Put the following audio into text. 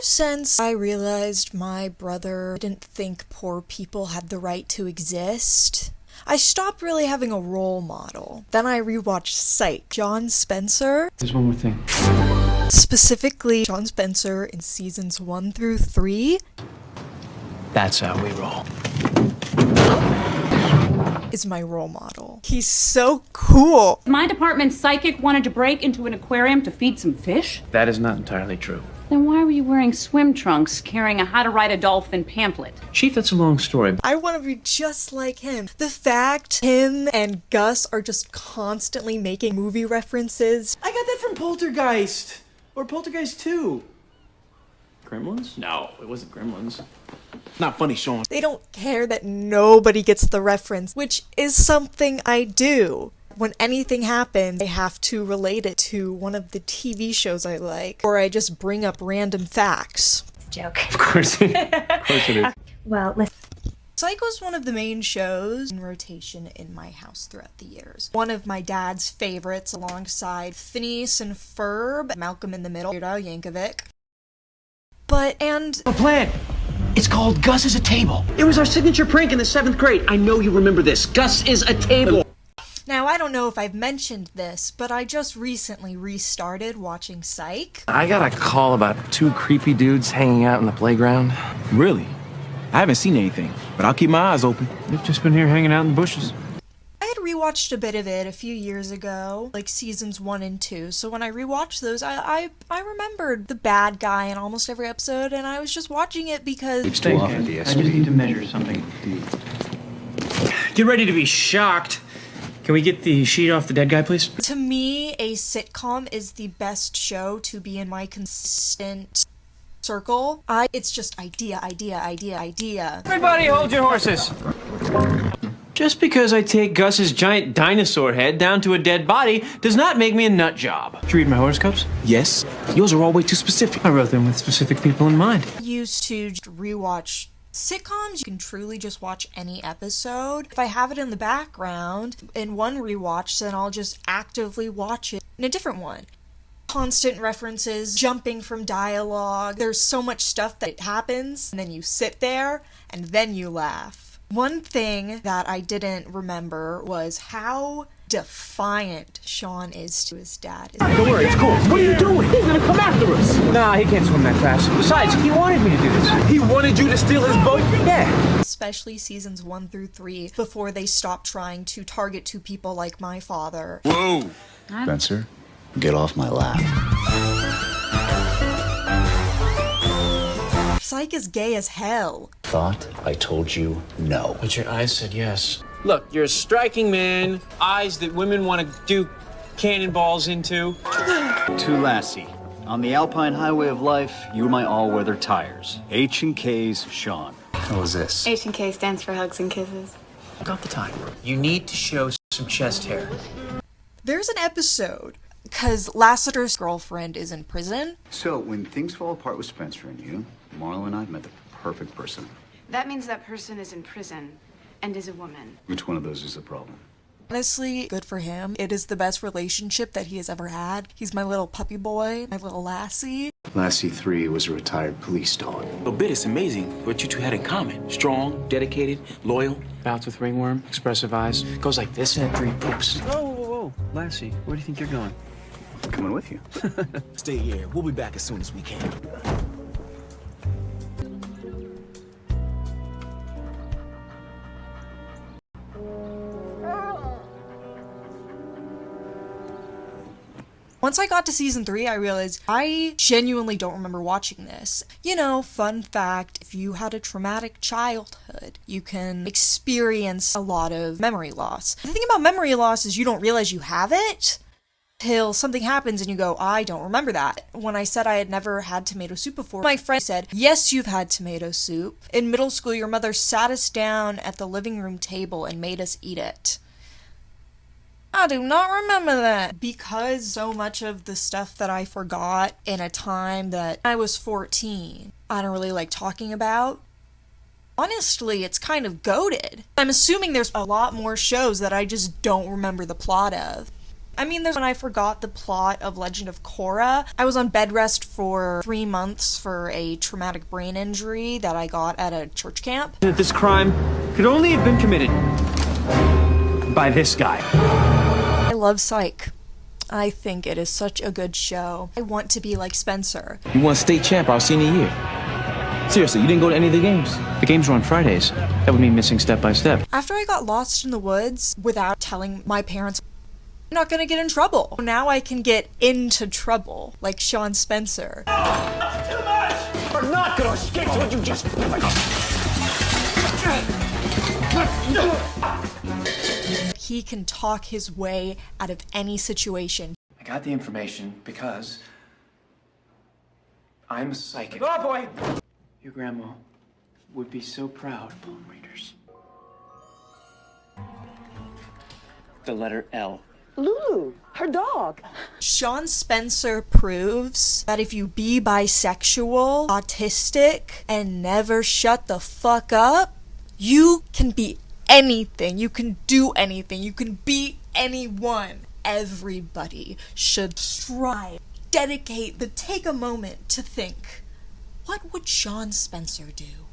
since I realized my brother didn't think poor people had the right to exist, I stopped really having a role model. Then I rewatched Psych. John Spencer. There's one more thing. Specifically, John Spencer in seasons 1 through 3. That's how we roll. Is my role model. He's so cool. My department's psychic wanted to break into an aquarium to feed some fish? That is not entirely true. Then why were you wearing swim trunks carrying a How to Ride a Dolphin pamphlet? Chief, that's a long story. I want to be just like him. The fact him and Gus are just constantly making movie references. I got that from Poltergeist. Or Poltergeist 2. Gremlins? No, it wasn't Gremlins. Not funny, Shawn. They don't care that nobody gets the reference, which is something I do. When anything happens, I have to relate it to one of the TV shows I like, or I just bring up random facts. It's a joke. Of course it is. Well, listen. Psycho's one of the main shows in rotation in my house throughout the years. One of my dad's favorites alongside Phineas and Ferb, Malcolm in the Middle, Weird Al Yankovic. A plan. It's called Gus is a Table. It was our signature prank in the 7th grade. I know you remember this. Gus is a table. Now, I don't know if I've mentioned this, but I just recently restarted watching Psych. I got a call about 2 creepy dudes hanging out in the playground. Really? I haven't seen anything, but I'll keep my eyes open. They've just been here hanging out in the bushes. I had rewatched a bit of it a few years ago, like seasons 1 and 2, so when I rewatched those, I remembered the bad guy in almost every episode, and I was just watching it because... It's too often the I just need to measure something. Get ready to be shocked. Can we get the sheet off the dead guy, please? To me, a sitcom is the best show to be in my consistent circle. It's just idea. Everybody hold your horses. Just because I take Gus's giant dinosaur head down to a dead body does not make me a nut job. Did you read my horoscopes? Yes, yours are all way too specific. I wrote them with specific people in mind. I used to rewatch sitcoms. You can truly just watch any episode. If I have it in the background in one rewatch, then I'll just actively watch it in a different one. Constant references, jumping from dialogue. There's so much stuff that happens, and then you sit there, and then you laugh. One thing that I didn't remember was how defiant Shawn is to his dad. Don't worry, it's cool. What are you doing? He's gonna come after us. Nah, he can't swim that fast. Besides, he wanted me to do this. He wanted you to steal his boat? Yeah. Especially seasons 1 through 3, before they stopped trying to target 2 people like my father. Whoa! Spencer, get off my lap. Psych is gay as hell. Thought I told you no. But your eyes said yes. Look, you're a striking man. Eyes that women want to do cannonballs into. To Lassie. On the Alpine Highway of Life, you're my all-weather tires. H&K's Shawn. How was this? H&K stands for hugs and kisses. Got the time. You need to show some chest hair. There's an episode, because Lassiter's girlfriend is in prison. So, when things fall apart with Spencer and you, Marlo and I met the perfect person. That means that person is in prison and is a woman. Which one of those is the problem? Honestly, good for him. It is the best relationship that he has ever had. He's my little puppy boy, my little Lassie. Lassie 3 was a retired police dog. A bit is amazing what you two had in common. Strong, dedicated, loyal. Bouts with ringworm, expressive eyes. Goes like this and 3 poops. Whoa. Lassie, where do you think you're going? I'm coming with you. Stay here. We'll be back as soon as we can. Once I got to season 3, I realized I genuinely don't remember watching this. You know, fun fact, if you had a traumatic childhood, you can experience a lot of memory loss. The thing about memory loss is you don't realize you have it till something happens and you go, I don't remember that. When I said I had never had tomato soup before, my friend said, yes, you've had tomato soup. In middle school, your mother sat us down at the living room table and made us eat it. I do not remember that, because so much of the stuff that I forgot in a time that I was 14, I don't really like talking about. Honestly, it's kind of goated. I'm assuming there's a lot more shows that I just don't remember the plot of. I mean, there's when I forgot the plot of Legend of Korra. I was on bed rest for 3 months for a traumatic brain injury that I got at a church camp. That this crime could only have been committed by this guy. I love Psych. I think it is such a good show. I want to be like Spencer. You won state champ our senior year. Seriously, you didn't go to any of the games? The games were on Fridays. That would mean missing step by step. After I got lost in the woods without telling my parents, I'm not gonna get in trouble. Now I can get into trouble, like Shawn Spencer. Too much! We're not gonna skip what you just... He can talk his way out of any situation. I got the information because I'm a psychic. Oh, boy! Your grandma would be so proud. Palm readers. The letter L. Lulu, her dog. Shawn Spencer proves that if you be bisexual, autistic, and never shut the fuck up, you can be anything. You can do anything. You can be anyone. Everybody should strive, dedicate, take a moment to think, what would Shawn Spencer do?